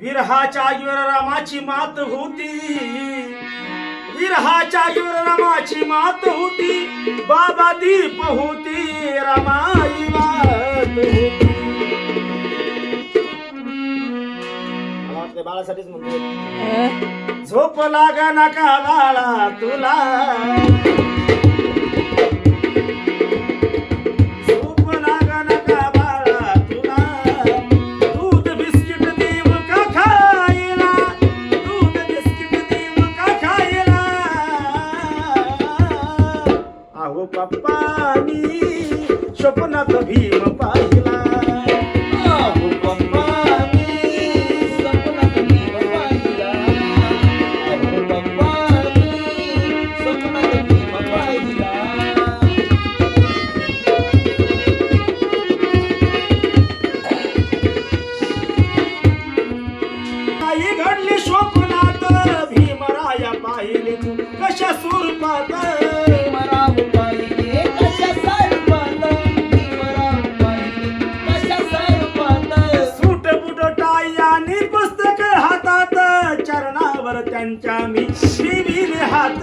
विरहाच्या आगीवर रामाची मात होती, विरहाच्या आगीवर रामाची मात होती, बाबा दीप होती, रामाई मात होती. मला वाटतं बाळासाठीच म्हणतो, झोप लागा नका बाळा तुला, झोप लागा नका बाळा तुला, दूध बिस्किट देऊ का खायला, दूध बिस्किट देऊ का खायला. अहो पप्पानी स्वप्नात भीम पाहिला, अहो पप्पानी स्वप्नात भीम पाहिला, अहो पप्पानी स्वप्नात भीम पाहिला. काही घडली स्वप्नात भीमराया पाहिले तू कशा स्वरूपात, भीमराव पाहिले कशा स्वरूपात, भीमराव पाहिले कशा स्वरूपात. सूट बुट टाई आणि पुस्तक हातात, चरणावर त्यांच्या मी ठेविले हात,